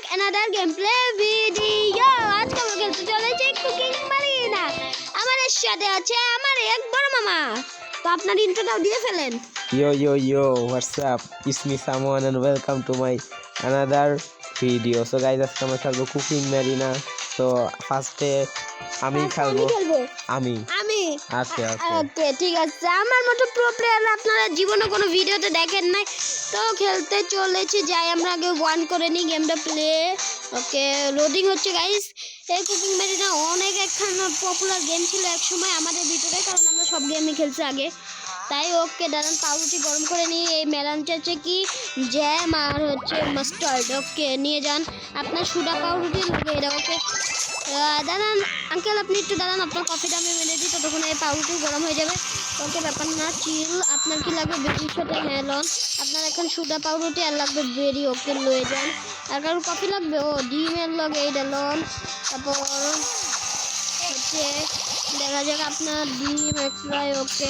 back another gameplay video. আজকে আমরা খেলতে চলেছি কুকিং মারিনা। আমাদের সাথে আছে আমার এক বড় মামা। তো আপনার ইন্ট্রোটাও দিয়ে ফেলেন। Yo, what's up? It's me Samuel and welcome to my another video. So guys, আজকে আমরা খেলবো কুকিং মারিনা। তো ফার্স্টে আমি খেলবো। আমি আচ্ছা ওকে ঠিক আছে। আমার মতো প্রো প্লেয়ার আপনারা জীবনে কোনো ভিডিওতে দেখেন নাই, তো খেলতে চলেছি। যাই আমরা আগে ওয়ান করে নিই গেমটা প্লে। ওকে লোডিং হচ্ছে গাইস। এই কুকিং মেরিনা অনেক একখান পপুলার গেম ছিল এক সময় আমাদের ভিতরে, কারণ আমরা সব গেমই খেলছি আগে। তাই ওকে দাঁড়ান, পাউরুটি গরম করে নিই। এই মেলানটা হচ্ছে কি জ্যাম আর হচ্ছে মাস্টার্ড। ওকে নিয়ে যান আপনার সুডা পাউরুটি লাগে এটা। ওকে দাঁড়ান আঙ্কেল, আপনি একটু দাঁড়ান, আপনার কফিটা আমি মেরে দিই, ততক্ষণ এই পাউরুটি গরম হয়ে যাবে। ওকে ব্যাপার না, চিল। আপনার কি লাগবে? বেরির সাথে মেলন। আপনার এখন সুডা পাউরুটি আর লাগবে বেরি। ওকে লয়ে যান। আর কারোর কফি লাগবে? ও ডিমের লগে এইটা লন। তারপর হচ্ছে দেখা যাক আপনার ডিম ফ্রাই। ওকে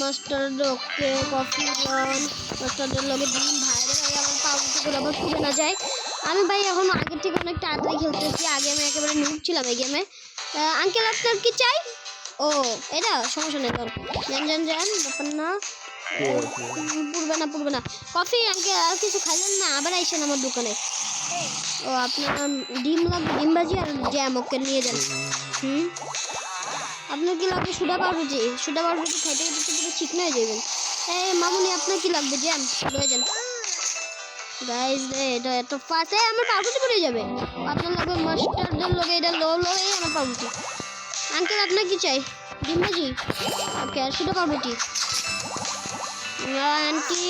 মাস্টার্ড। ওকে কফি লন, মাস্টার্ডের লগে ডিম। ভাইরে ভাই আমার পাউরুটিগুলো আবার পুড়ে না যায়। আমি ভাই এখন আগের থেকে অনেক তাড়াতাড়ি খেলতেছি। আগে আমি একেবারে নুব ছিলাম এই গেমে। আঙ্কেল আপনার কি চাই? ও এটা সমস্যা নেই, যান ব্যাপার না, পুড়বে না। কফি আঙ্কেল আর কিছু খাইলেন না? আবার আইসেন আমার দোকানে। ও আপনার ডিম লাগবে, ডিম ভাজি আর জ্যাম। ওকে নিয়ে যান। আপনার কি লাগবে? সুডা পাউরুটি খাইতে খাইতে পুরো চিকন হয়ে যাবেন। এই মামুনি আপনার কি লাগবে? জ্যাম লয়ে যান। গাইস এটা এত ফাস্ট, আমার পাউরুটি পড়ে যাবে। আপনার লাগবে মাস্টার্ডের লগে এটা লো এই আমার পাউরুটি। আঙ্কেল আপনার কি চাই? ডিম ভাজি। ওকে আর সুডা পাউরুটি। আন্টি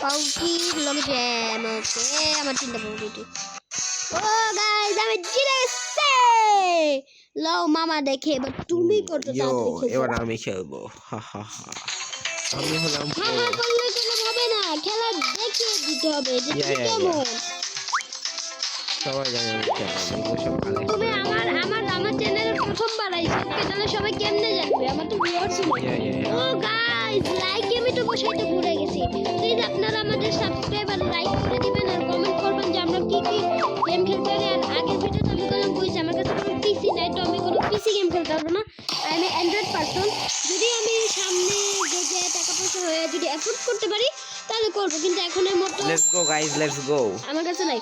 পাউরুটি লগে জ্যাম। ওকে আমার 3টা পাউরুটি। ও গাইস আমি জিতে গেছি। লাও মামা দেখে, এবার তুমি কত তাড়াতাড়ি খেলছো। এবার আমি খেলবো। আমি হলাম করলে হবে না, খেলা দেখিয়ে দিতে হবে যে তুমি কেমন। সবাই জানে আমি কেমন। তুমি আমার চ্যানেলে প্রথমবার আইছো, তাহলে সবাই কেমনে জানবে? আমার তো ভিউয়ার্স নেই। ও গাইস লাইক আমি তো বসাইতে ভুলে গেছি। প্লিজ আপনারা আমাদের সাবস্ক্রাইব আর লাইক করে দিবেন আর কমেন্ট করবেন যে আমরা কি কি গেম খেলতে পারি। আর আগের ভিডিওতে আমি কোনো কইছি আমার কাছে কোনো পিসি নাই, তো আমি কোনো পিসি গেম খেলতে পারবো না। আমি অ্যান্ড্রয়েড পারসন। যদি আমি সামনে যে টাকা পয়সা হয়ে যদি এফোর্ড করতে পারি তাহলে করবো, কিন্তু এখনের মতো let's go guys, let's go আমার কাছে নাই।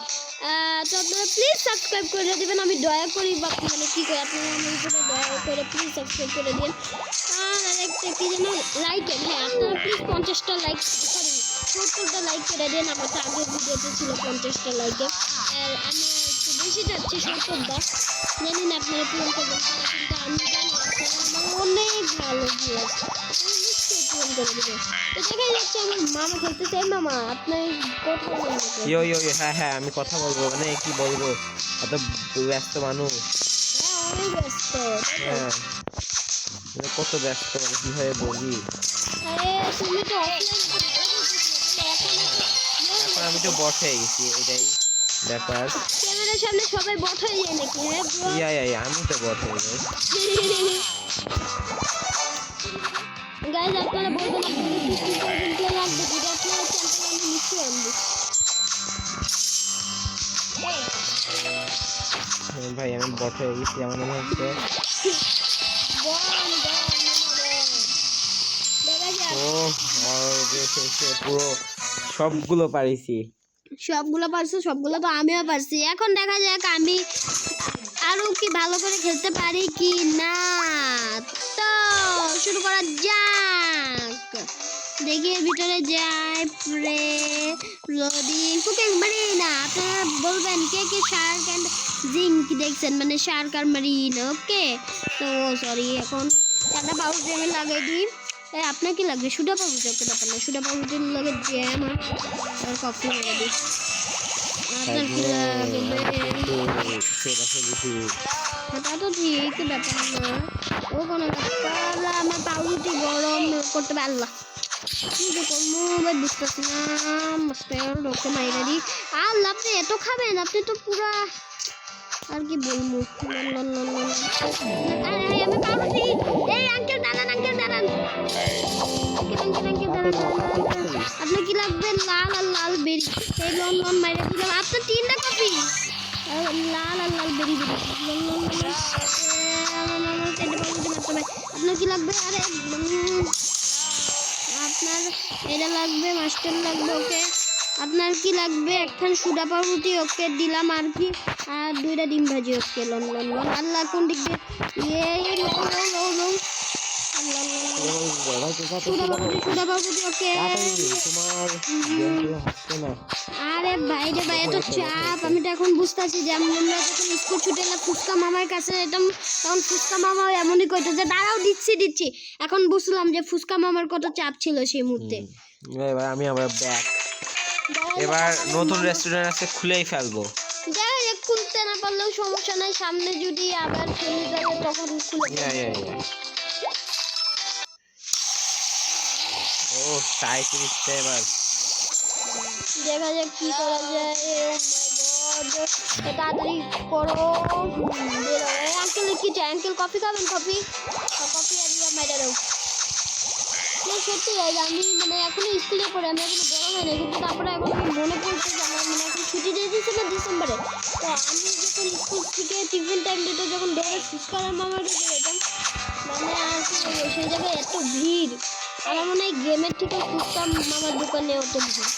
তো আপনারা প্লিজ সাবস্ক্রাইব করে দিবেন। আমি দয়া করি বা মানে কি করে আপনারা আমার উপরে দয়া করে প্লিজ সাবস্ক্রাইব করে দিন। আর আরেকটা কি যেন লাইকের, হ্যাঁ আপনারা প্লিজ 50টা লাইক, সরি 70টা লাইক করে দিন। আমার তো আগের ভিডিওতে ছিল 50টা লাইকে, আর আমি একটু বেশি যাচ্ছি 70টা। জানি না আপনারা পূরণ করবেন, কিন্তু আমি জানি আমার অনেক ভালো ভিউয়ার্স, নিশ্চয়ই পূরণ করে দেবে। তো দেখাই যাচ্ছে আমার মামা খেলতেছে। মামা আপনার কথা বলবেন? ইয়ো হ্যাঁ আমি কথা বলবো, মানে কি বলবো, এত ব্যস্ত মানুষ। অনেক ব্যস্ত। হ্যাঁ কত ব্যস্ত, মানে কিভাবে বলি। তুমি তো এখন আমি তো বট হয়ে গেছি, এটাই ব্যাপার। ক্যামেরার সামনে সবাই বট হয়ে যায় নাকি? হ্যাঁ আমি তো বট হয়ে যাই। গাইজ আপনারা বলবেন আপনাদের লাগবে, যদি আপনারা চ্যানেলে আমি নিশ্চয়ই আনবো। ভাই আমি বট হয়ে গেছি, আমার মনে হচ্ছে। পুরো সবগুলো পারিছি। সবগুলো তো আমিও পারছি। এখন দেখা যাক আমি আরো কি ভালো করে খেলতে পারি কি না। তো শুরু করা যাক। দেখি এর ভিতরে যাই। প্রে লোডিং কুকিং মারিনা। আপনারা বলবেন কে কে শার্ক অ্যান্ড জিঙ্ক দেখছেন, মানে শার্ক আর মারিন। ওকে তো সরি, এখন একটা পাউডার আমি লাগাই দিই। আপনার কি লাগবে? সুডা পাউরুটি। ওকে ব্যাপার না, সুডা পাউরুটির লগে জ্যাম আর কফি লাগাই দিই। আপনার কি লাগবে? তা তো ঠিক, ব্যাপার না, ও কোনো ব্যাপার। আমার পাউরুটি গরম করতে পারলাম কি যে করবো ভাই বুঝতেছি না। মাস্টার ওকে মাইরে দিই। আর আপনি এত খাবেন? আপনি তো পুরা আর কি বলবো আরে আমি পাউরুটি এই আঙ্কেল দাঁড়ান আপনার কি লাগবে লাল আর লাল বেরি এই লন মাইরে দিলাম আপনার তিনটা কপি লাল আর লাল বেরি আপনার কি লাগবে আরে আপনার এটা লাগবে মাস্টার লাগবে ওকে আপনার কি লাগবে একখান সুডা পাউরুটি ওকে দিলাম আর কি আর 2টা ডিম ভাজি ওকে লন আল্লাহ কোন দিক দিয়ে সুডা পাউরুটি ওকে আরে ভাই রে ভাই এত চাপ আমি তো এখন বুঝতেছি যে আমরা যখন স্কুল ছুটে এলাম ফুচকা মামার কাছে যেতাম তখন ফুচকা মামা এমনই কইতো যে দাঁড়াও দিচ্ছি এখন বুঝলাম যে ফুচকা মামার কত চাপ ছিল সেই মুহূর্তে এবার আমি আবার ব্যাক এবার নতুন রেস্টুরেন্ট আছে খুলেই ফেলবো যাই হোক খুলতে না পারলেও সমস্যা নাই সামনে যদি আবার চলে যাবে তখন খুলে ও সাইকেল এবার দেখা যাক কি করা যায় তাড়াতাড়ি করো আঙ্কেল কি চাই আঙ্কেল কফি খাবেন কফি আর ইয়া মাইরা দাও সত্যি আমি মানে এখনো স্কুলে পড়ে আমি এখনো বড় হয় না কিন্তু তারপরে এখন মনে পড়ছে যে আমার মানে এখন ছুটি দিয়ে দিয়েছিল ডিসেম্বরে তো আমি যখন স্কুল থেকে টিফিন টাইম দিতে যখন দৌড়ে ফুচকা মামার কাছে যেতাম মানে সেই জায়গায় এত ভিড় আমার মনে হয় গেমের থেকে ফুচকা মামার দোকানে অত ভিড়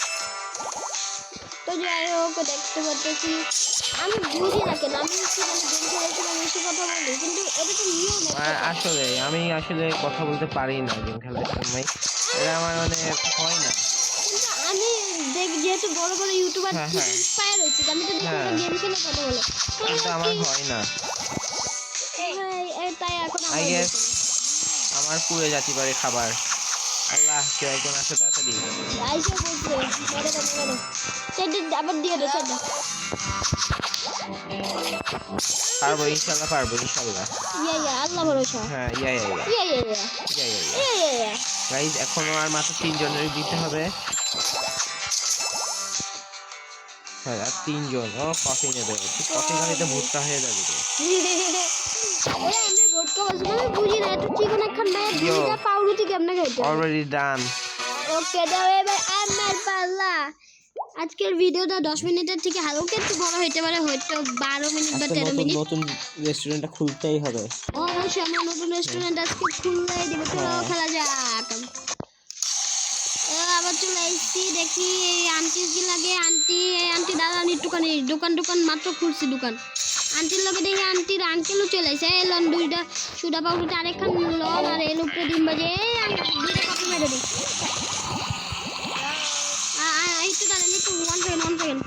তো যাই হোক দেখতে পাচ্ছি আমি বুঝি না কেন আমি গেম খেলেছিলাম এসে কথা বলি কিন্তু এটা তো নিয়ম আসলে আমি কথা বলতে পারি না গেম খেলার সময় এটা আমার মানে হয় না কিন্তু আমি যেহেতু বড় ইউটিউবার ইন্সপায়ার হয়েছি আমি তো দেখি গেম খেলে কথা বলে কিন্তু আমার হয় না তাই এখন আমার পুড়ে যেতে পারে খাবার আল্লাহ কে একজন আছে তাড়াতাড়ি আইসা বলছে মেরে দাও আবার দিয়ে দাও চারটা পারবো ইনশাআল্লাহ ইয়া আল্লাহ ভরসা হ্যাঁ ইয়া গাইস এখনো আর মাত্র 3 জনের দিতে হবে হ্যাঁ আর 3 জন ও কফি নেবে কফি খাইতে ভুট্টা হয়ে যাবে ওরে আমি ভোটকা বলছি বুঝি না এত চিকন একখান ভাই দুইটা পাউরুটি কেমনে খাইতে অলরেডি ডান ওকে দাও এবার আমার পাল্লা আজকের ভিডিওটা 10 মিনিটের থেকে হালকা একটু বড় হতে পারে হয়তো 12 মিনিট বা 13 মিনিট নতুন রেস্টুরেন্টটা খুলতেই হবে অবশ্যই আমরা নতুন রেস্টুরেন্ট আজকে খুললেই দিব চলো খেলা যাক আবার চলে এসেছি দেখি এই আন্টির কি লাগে আন্টি দাঁড়ান একটুখানি দোকান মাত্র খুলছি দোকান আন্টির লগে দেখি আন্টির আঙ্কেলও চলে এসে এই লন 2টা সুডা পাউরুটি আরেকখান লন আর এর উপরে ডিম বাজে এই আন্টি 2টা কপি মেরে দিই একটু দাঁড়ান একটু 1 সেকেন্ড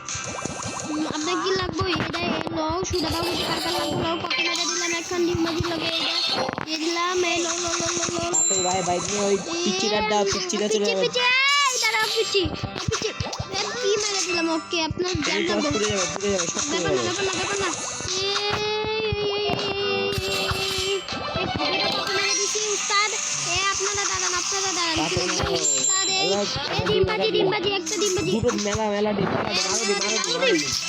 আপনার কি লাগবে এটা লও সুডা পাউরুটি কার লাগবে লও কপি মেরে দিলাম একখান ডিম বাজি লগে এটা দিয়ে দিলাম এই লো ভাই ওই পিচিটা দাও পিচিটা চলে যাবে দাঁড়াও পিচি কি মেরে দিলাম ওকে আপনার জানটা পুড়ে যাবে ব্যাপার না আপনারা দাঁড়ান ডিম বাজি একটা ডিম বাজি দুটো মেলা ডিম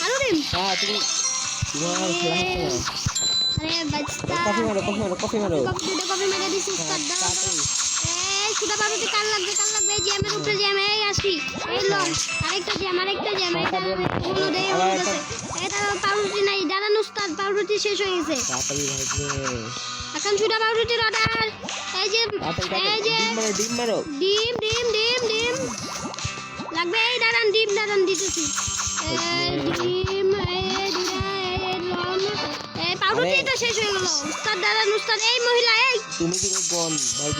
আরো ডিম হ্যাঁ তুমি আরে বাচ্চা কফি মারো কফি মেরে দিছি উস্তাদ দাও এই সুদা পাউরুটি কাল লাগবে এই জ্যামের উপরে জ্যাম এই আসি এই লং আরেকটা জ্যাম এটা হলো দেই এটা পাউরুটি নাই দাঁড়ান উস্তাদ পাউরুটি শেষ হয়ে গেছে তাড়াতাড়ি ভাই এখন সুদা পাউরুটির অর্ডার এই যে ডিম মারো ডিম লাগবে এই দাঁড়ান ডিম দিতেছি ডিম পাউরুটিটা শেষ হয়ে গেল উস্তাদ দাঁড়ান উস্তাদ এই মহিলা এই তুমি কি বল ভাই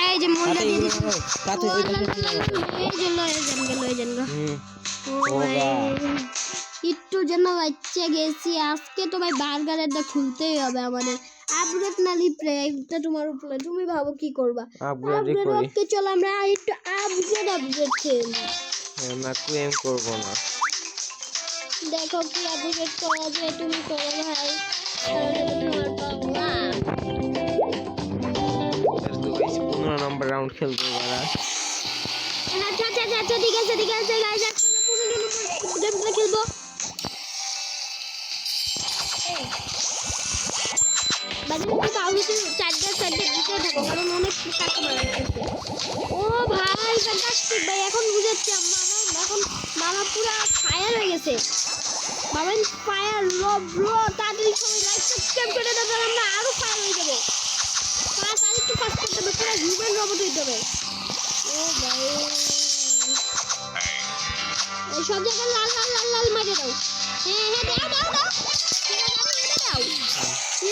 এই যে মহিলা দিয়ে দিছি তাতে ওই যে লয়ে যান একটু যেন বাচ্চা গেছি আজকে তো ভাই বার্গারেরটা খুলতেই হবে আমাদের আপগ্রেড না লিপ্রে এটা তোমার উপরে তুমি ভাবো কি করবা আপগ্রেড ওকে চল আমরা একটু আপগ্রেড খেলি না ক্লেম করব না দেখো কি আপগ্রেড করা যায় তুমি করো ভাই নম্বর রাউন্ড খেলবো আচ্ছা ঠিক আছে গাইস একটা পুরো খেলবো কিছু চারটা দিতে থাকো কারণ অনেক কাস্টমার আসছে। ও ভাই ফ্যান্টাস্টিক ভাই, এখন বুঝেছি এখন মামা পুরো ফায়ার হয়ে গেছে। বাবা ফায়ার ব্রো, তাড়াতাড়ি সবাই লাইক সাবস্ক্রাইব করে দাও, তাহলে আমরা আরো ফায়ার হয়ে যাবো। আরেকটু ফাস্ট করতে হবে, পুরো হিউম্যান রোবট হইতে হবে। ও ভাই এই সব জায়গায় লাল লাল লাল লাল মারে দাও। হ্যাঁ হ্যাঁ দাও দাও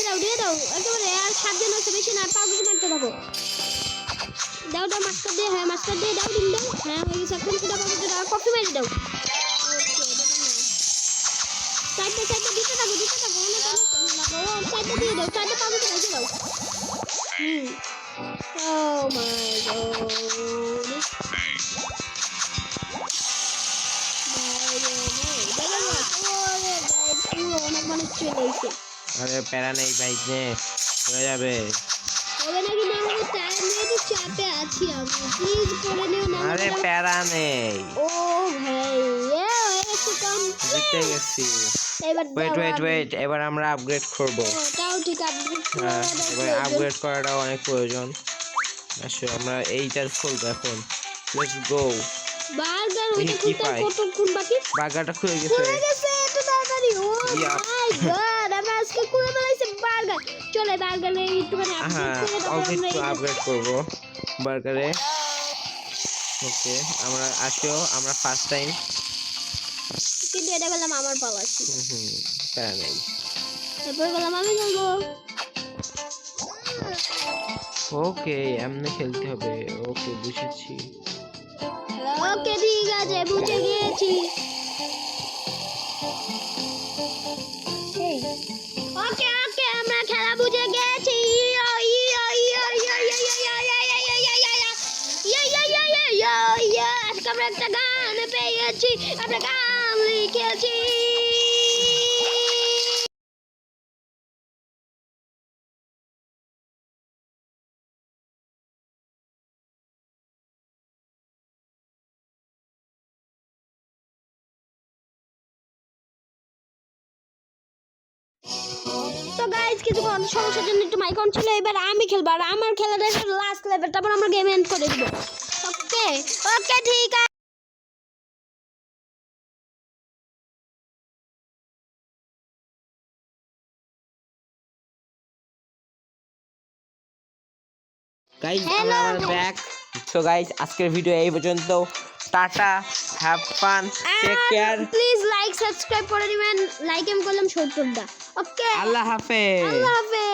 দাও দিয়ে দাও একেবারে। আর 7 জন আছে, বেশি না, 5 জন মারতে থাকো। দাও দাও মাস্টার দিয়ে, হ্যাঁ মাস্টার দিয়ে দাও, ডিম দাও। হ্যাঁ হয়ে গেছে, এখন সেটা পাবো দাও, কফি মেরে দাও। ওকে চারটে দিতে থাকো অনেক লাগাও। চারটে দিয়ে দাও, চারটে পাবো তো রেখে দাও। ও মাই গড, অনেক মানুষ চলে এসে। আরে প্যারা নেই ভাই, যে হয়ে যাবে। হবে নাকি না হবে টাইম নেই, তো চাপে আছি আমি, প্লিজ করে নিও না। আরে প্যারা নেই। ও ভাই হয়ে গেছে কম, জিতে গেছি। এবার ওয়েট, এবার আমরা আপগ্রেড করব। তাও ঠিক আপগ্রেড হ্যাঁ, এবার আপগ্রেড করাটা অনেক প্রয়োজন। আসো আমরা এইটার খুলবো এখন। Let's go. বার্গার ওইটা কি খুলতে পাই? কতক্ষণ বাকি? বার্গারটা খুলে গেছে। এত তাড়াতাড়ি! ও Yup. মাই গড, আমরা আজকে খুলে ফেলাইছি বার্গার। চলে বার্গারে একটুখানি হ্যাঁ, আপডেট করে তারপর অল্প আমরা একটু আপগ্রেড করব বার্গারে। ওকে, আমরা আসো, আমরা ফার্স্ট টাইম। কিন্তু এটা বললাম আমার পালা ছিল। প্যারা নেই। তারপর বললাম আমি খেলবো। ওকে, এমনি খেলতে হবে। ওকে, বুঝেছি। ওকে ঠিক আছে, বুঝে গিয়েছি। ওকে আমরা খেলা বুঝে গেছি। আজকে আমরা একটা গান পেয়েছি, আমরা গান লিখেছি। তো গাইস কিছুক্ষণ সমস্যার জন্য একটু মাইক অন ছিল, এবার আমি খেলবো। আর আমার খেলাটা লাস্ট লেভেল, তারপর আমরা গেম এন্ড করে দিব। ওকে ঠিক আছে। গাইস আমরা ব্যাক। সো গাইস আজকের ভিডিও এই পর্যন্ত। Tata, have fun, take care. Please like subscribe করে দিবেন। লাইক এম করলাম 70টা। ওকে আল্লাহ হাফেজ। আল্লাহ হাফেজ।